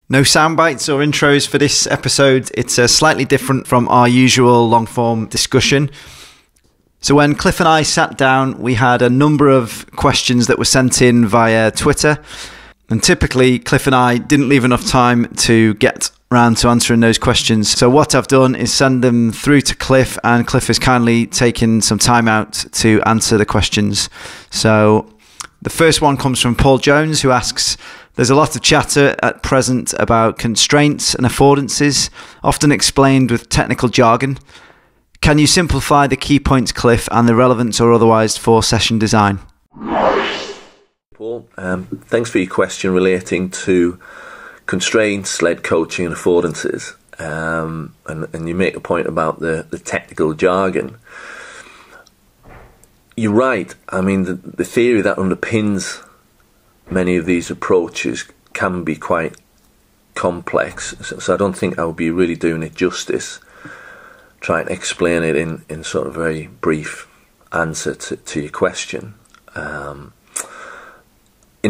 No sound bites or intros for this episode. It's slightly different from our usual long-form discussion. So when Cliff and I sat down, we had a number of questions that were sent in via Twitter. And typically, Cliff and I didn't leave enough time to get around to answering those questions. So what I've done is send them through to Cliff, and Cliff has kindly taken some time out to answer the questions. So the first one comes from Paul Jones, who asks, there's a lot of chatter at present about constraints and affordances, often explained with technical jargon. Can you simplify the key points, Cliff, and the relevance or otherwise for session design? Paul, thanks for your question relating to constraints-led coaching and affordances. And you make a point about the technical jargon. You're right. I mean, the theory that underpins many of these approaches can be quite complex, so I don't think I would be really doing it justice trying to explain it in sort of a very brief answer to your question. In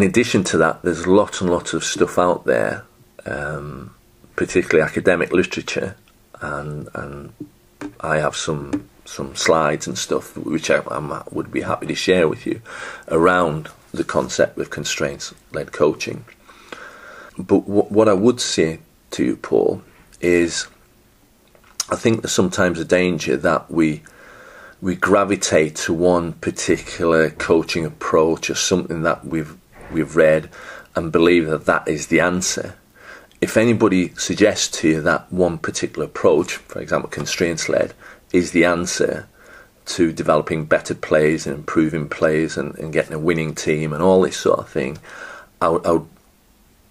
addition to that, there's lots and lots of stuff out there, particularly academic literature, and I have some slides and stuff which I would be happy to share with you around the concept of constraints-led coaching. But what I would say to you, Paul, is I think there's sometimes a danger that we gravitate to one particular coaching approach or something that we've read and believe that is the answer. If anybody suggests to you that one particular approach, for example constraints-led, is the answer to developing better plays and improving plays and getting a winning team and all this sort of thing, I would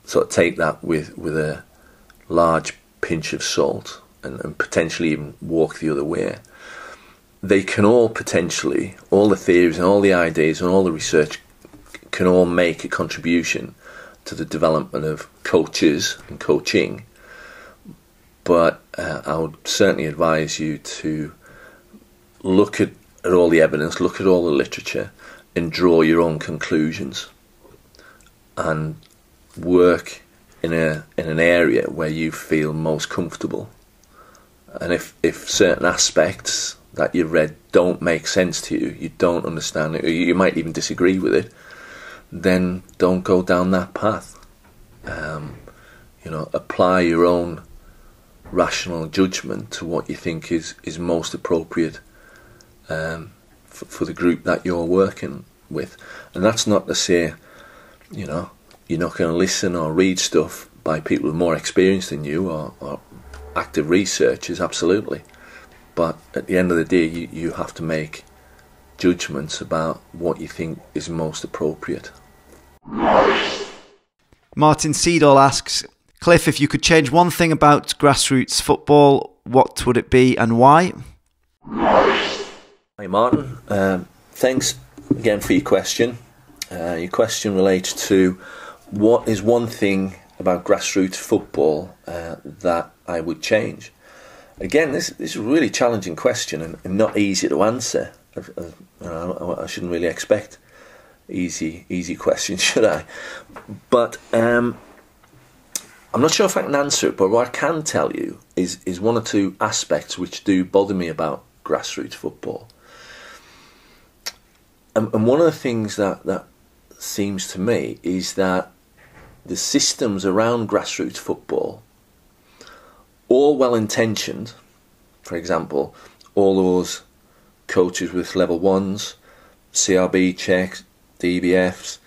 sort of take that with a large pinch of salt and potentially even walk the other way. They can all potentially, all the theories and all the ideas and all the research can all make a contribution to the development of coaches and coaching, but I would certainly advise you to look at all the evidence, look at all the literature, and draw your own conclusions, and work in an area where you feel most comfortable. And if certain aspects that you've read don't make sense to you, you don't understand it, or you might even disagree with it, then don't go down that path. Apply your own rational judgment to what you think is most appropriate for the group that you're working with. And that's not to say, you're not going to listen or read stuff by people with more experience than you or active researchers, absolutely. But at the end of the day, you have to make judgments about what you think is most appropriate. Martin Seedall asks, Cliff, if you could change one thing about grassroots football, what would it be and why? Hi Martin, thanks again for your question. Your question relates to what is one thing about grassroots football that I would change. Again, this is a really challenging question and not easy to answer. I shouldn't really expect easy questions, should I? But I'm not sure if I can answer it, but what I can tell you is one or two aspects which do bother me about grassroots football. And one of the things that seems to me is that the systems around grassroots football, all well-intentioned, for example, all those coaches with level ones, CRB checks, DBFs,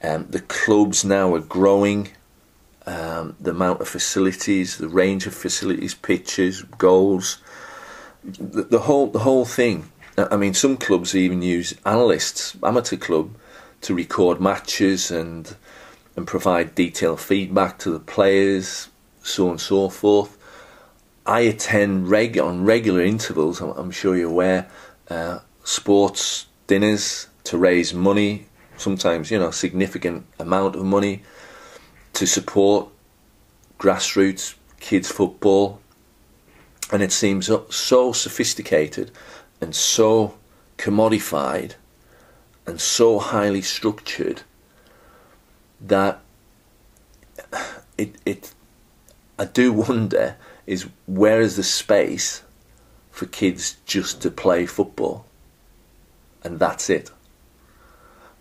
the clubs now are growing, the amount of facilities, the range of facilities, pitches, goals, the whole thing. I mean, some clubs even use analysts, amateur club, to record matches and provide detailed feedback to the players, so on and so forth. I attend on regular intervals, I'm sure you're aware, sports dinners to raise money, sometimes significant amount of money, to support grassroots kids football. And it seems so sophisticated and so commodified and so highly structured that it I do wonder is where is the space for kids just to play football, and that's it.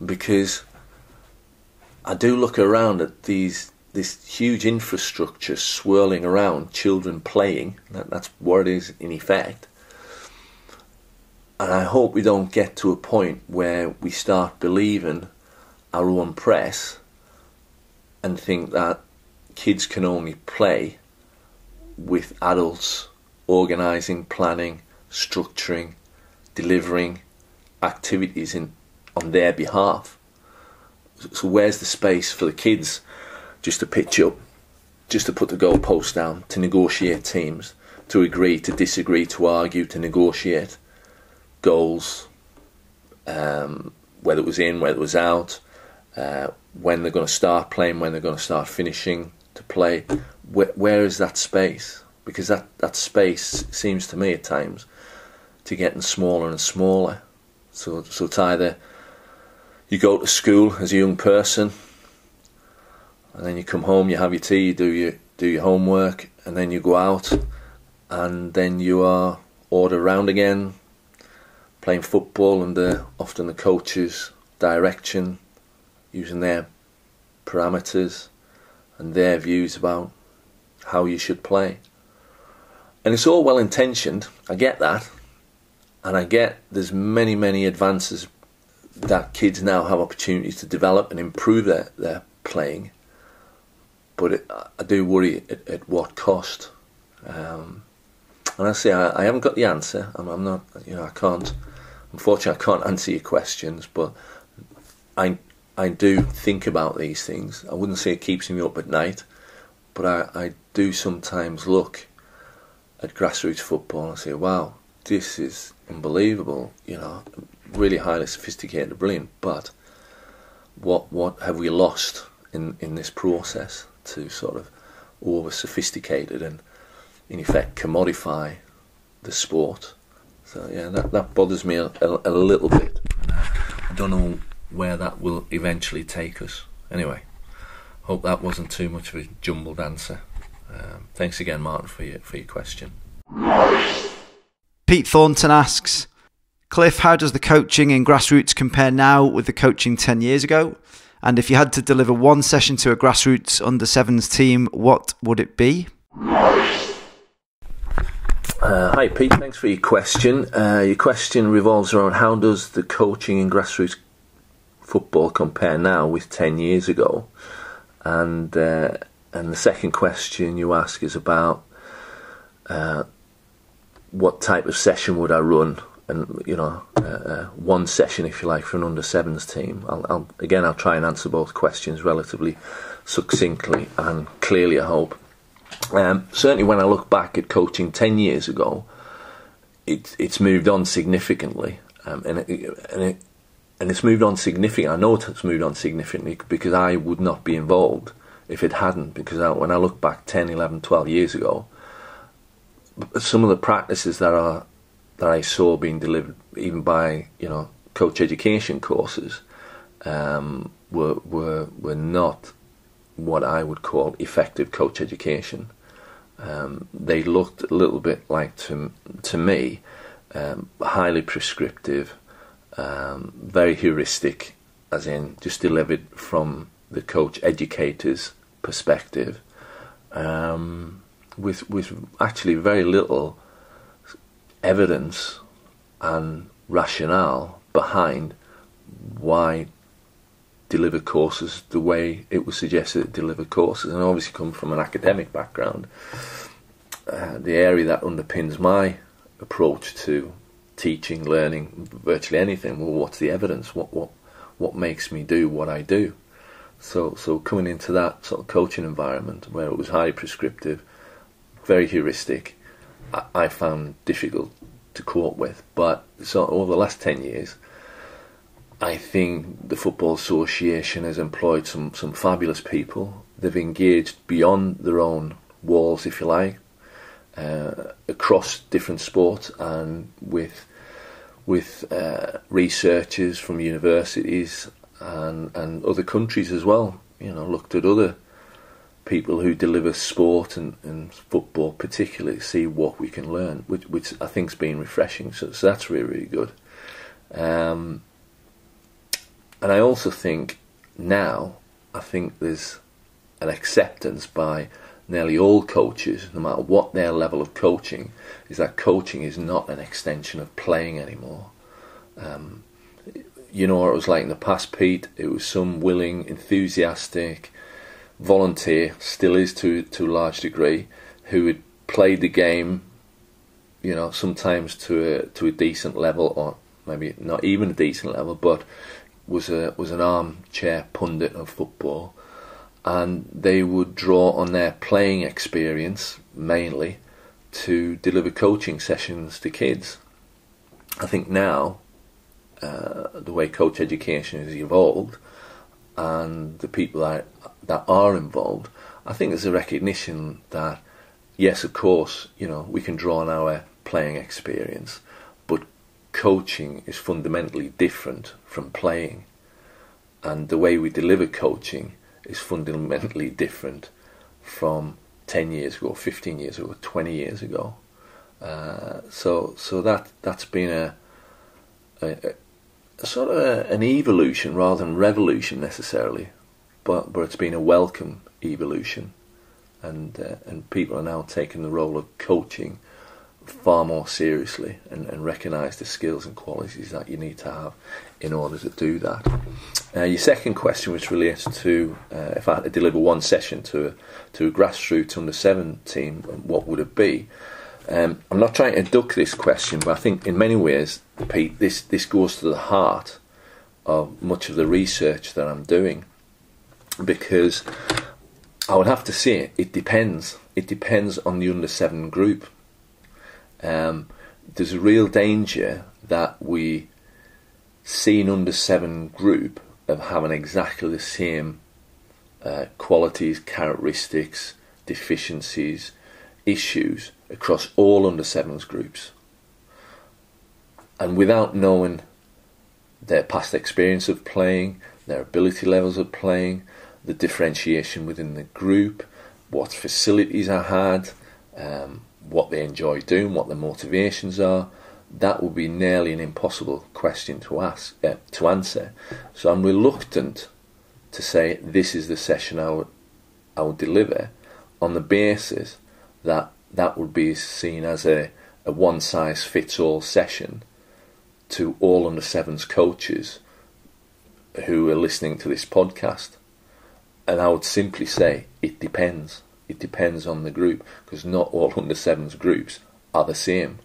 Because I do look around at this huge infrastructure swirling around, children playing. That's what it is in effect. And I hope we don't get to a point where we start believing our own press and think that kids can only play with adults organising, planning, structuring, delivering activities on their behalf. So where's the space for the kids just to pitch up, just to put the goalposts down, to negotiate teams, to agree, to disagree, to argue, to negotiate goals, whether it was in, whether it was out, when they're going to start playing, when they're going to start finishing to play. Where is that space? Because that space seems to me at times to getting smaller and smaller. So it's either you go to school as a young person, and then you come home, you have your tea, you do your homework, and then you go out, and then you are ordered around again, playing football under often the coach's direction, using their parameters and their views about how you should play. And it's all well intentioned, I get that, and I get there's many advances that kids now have opportunities to develop and improve their playing, but I do worry at what cost. And I say I haven't got the answer. I'm not, I can't. Unfortunately, I can't answer your questions, but I do think about these things. I wouldn't say it keeps me up at night, but I do sometimes look at grassroots football and say, wow, this is unbelievable, really highly sophisticated, brilliant, but what have we lost in this process to sort of over sophisticated and in effect commodify the sport? So yeah, that bothers me a little bit. I don't know where that will eventually take us. Anyway, hope that wasn't too much of a jumbled answer. Thanks again, Martin, for your question. Pete Thornton asks, Cliff, how does the coaching in grassroots compare now with the coaching 10 years ago? And if you had to deliver one session to a grassroots under-7s team, what would it be? Hi Pete, thanks for your question. Your question revolves around how does the coaching in grassroots football compare now with 10 years ago? And the second question you ask is about what type of session would I run? And one session, if you like, for an under-7s team. I'll try and answer both questions relatively succinctly and clearly, I hope. Certainly when I look back at coaching 10 years ago, it's moved on significantly, and it's moved on significantly. I know it's moved on significantly because I would not be involved if it hadn't, because when I look back 10, 11, 12 years ago, some of the practices that I saw being delivered even by coach education courses were not what I would call effective coach education. They looked a little bit like, to me, highly prescriptive, very heuristic, as in just delivered from the coach educator's perspective, with actually very little evidence and rationale behind why deliver courses the way it was suggested to deliver courses. And I obviously come from an academic background. The area that underpins my approach to teaching, learning, virtually anything, well, what's the evidence? What makes me do what I do? So coming into that sort of coaching environment where it was highly prescriptive, very heuristic, I found difficult to cope with. But so over the last 10 years, I think the Football Association has employed some fabulous people. They've engaged beyond their own walls, if you like, across different sports, and with researchers from universities and other countries as well. Looked at other people who deliver sport and football particularly see what we can learn, which I think's been refreshing. So that's really, really good. And I also think now, I think there's an acceptance by nearly all coaches, no matter what their level of coaching, is that coaching is not an extension of playing anymore. You know what it was like in the past, Pete? It was some willing, enthusiastic volunteer, still is to a large degree, who had played the game, you know, sometimes to a decent level, or maybe not even a decent level, but was an armchair pundit of football, and they would draw on their playing experience mainly to deliver coaching sessions to kids. I think now the way coach education has evolved and the people that are involved, I think there's a recognition that yes, of course, you know, we can draw on our playing experience, but coaching is fundamentally different from playing, and the way we deliver coaching is fundamentally different from 10 years ago, 15 years ago, 20 years ago. So that's been a sort of an evolution rather than revolution necessarily, but it's been a welcome evolution, and people are now taking the role of coaching far more seriously and recognise the skills and qualities that you need to have in order to do that. Your second question, which relates to if I had to deliver one session to a grassroots under-7 team, what would it be? I'm not trying to duck this question, but I think in many ways, Pete, this goes to the heart of much of the research that I'm doing, because I would have to say it depends. It depends on the under-7 group. There's a real danger that we see an under-7 group of having exactly the same qualities, characteristics, deficiencies, issues across all under-7s groups, and without knowing their past experience of playing, their ability levels of playing, the differentiation within the group, what facilities are had, what they enjoy doing, what their motivations are, that would be nearly an impossible question to answer. So I'm reluctant to say this is the session I would deliver on the basis that would be seen as a one-size-fits-all session to all under-7s coaches who are listening to this podcast. And I would simply say it depends. It depends on the group, because not all under-7s groups are the same.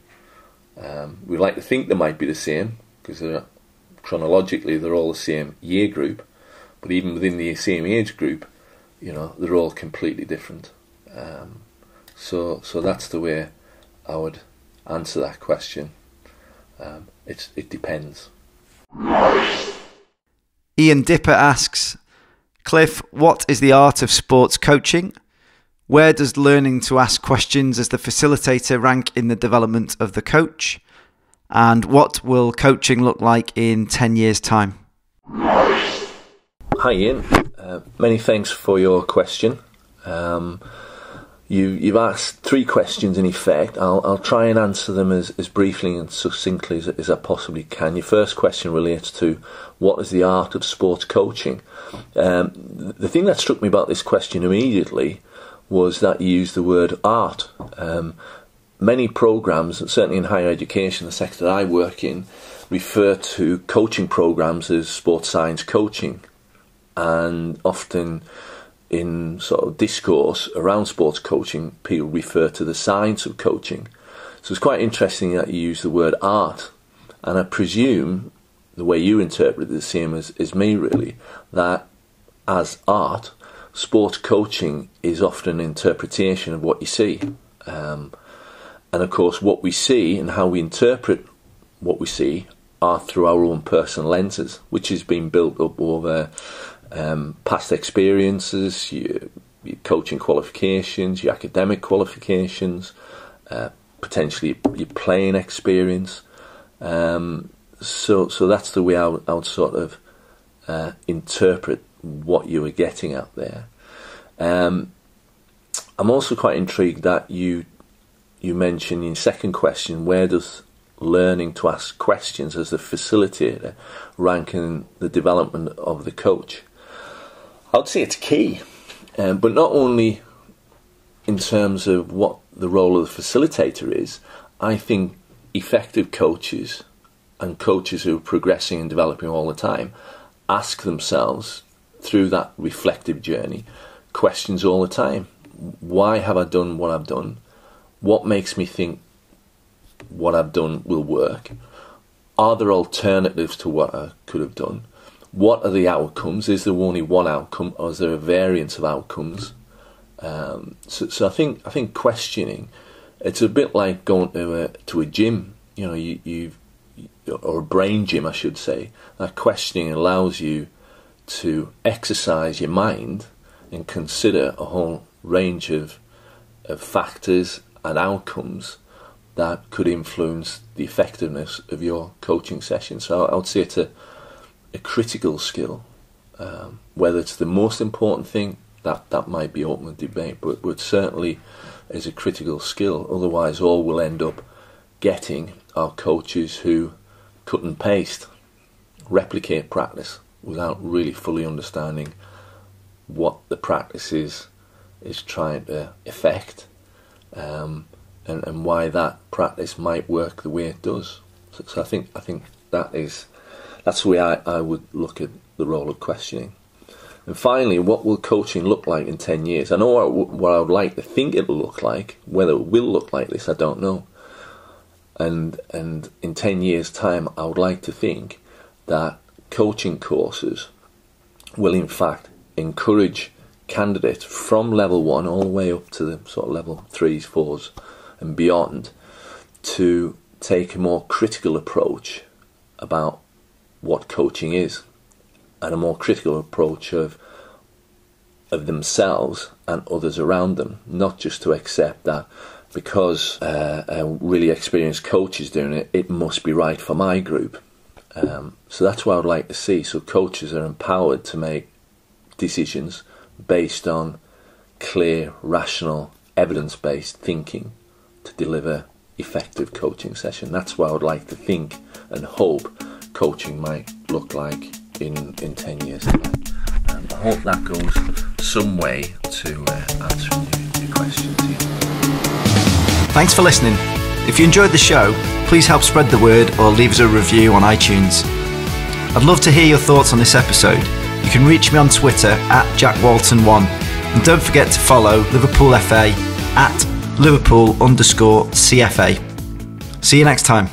We like to think they might be the same, because chronologically they're all the same year group, but even within the same age group, you know, they're all completely different. So that's the way I would answer that question. It depends. Ian Dipper asks, Cliff, what is the art of sports coaching? Where does learning to ask questions as the facilitator rank in the development of the coach? And what will coaching look like in 10 years' time? Hi Ian, many thanks for your question. You've asked 3 questions in effect. I'll try and answer them as briefly and succinctly as I possibly can. Your first question relates to what is the art of sports coaching. The thing that struck me about this question immediately was that you used the word art. Many programs, certainly in higher education, the sector I work in, refer to coaching programs as sports science coaching, and often in sort of discourse around sports coaching, people refer to the science of coaching. So it's quite interesting that you use the word art, and I presume the way you interpret it the same as me really, that as art, sports coaching is often an interpretation of what you see. And of course what we see and how we interpret what we see are through our own personal lenses, which has been built up over past experiences, your coaching qualifications, your academic qualifications, potentially your playing experience. So that's the way I would sort of interpret what you were getting at there. I'm also quite intrigued that you mentioned in your second question, where does learning to ask questions as a facilitator rank in the development of the coach? I would say it's key, but not only in terms of what the role of the facilitator is. I think effective coaches and coaches who are progressing and developing all the time ask themselves through that reflective journey questions all the time. Why have I done what I've done? What makes me think what I've done will work? Are there alternatives to what I could have done? What are the outcomes? Is there only one outcome, or is there a variance of outcomes? So I think questioning, it's a bit like going to a gym, or a brain gym, I should say. That questioning allows you to exercise your mind and consider a whole range of factors and outcomes that could influence the effectiveness of your coaching session. So I would say it's a critical skill. Whether it's the most important thing, that might be open to debate, but certainly is a critical skill. Otherwise, all we'll end up getting are coaches who cut and paste, replicate practice without really fully understanding what the practice is trying to effect, and why that practice might work the way it does. So I think that's the way I would look at the role of questioning. And finally, what will coaching look like in 10 years? I know what I would like to think it'll look like. Whether it will look like this, I don't know. And in 10 years' time, I would like to think that coaching courses will in fact encourage candidates from level 1 all the way up to the sort of level 3s, 4s and beyond to take a more critical approach about what coaching is, and a more critical approach of themselves and others around them, not just to accept that because a really experienced coach is doing it, it must be right for my group. So that's what I would like to see. So coaches are empowered to make decisions based on clear, rational, evidence-based thinking to deliver effective coaching session. That's what I would like to think and hope coaching might look like in 10 years' time. I hope that goes some way to answering your questions here. Thanks for listening. If you enjoyed the show, please help spread the word or leave us a review on iTunes. I'd love to hear your thoughts on this episode. You can reach me on Twitter @JackWalton1, and don't forget to follow Liverpool FA @Liverpool_CFA. See you next time.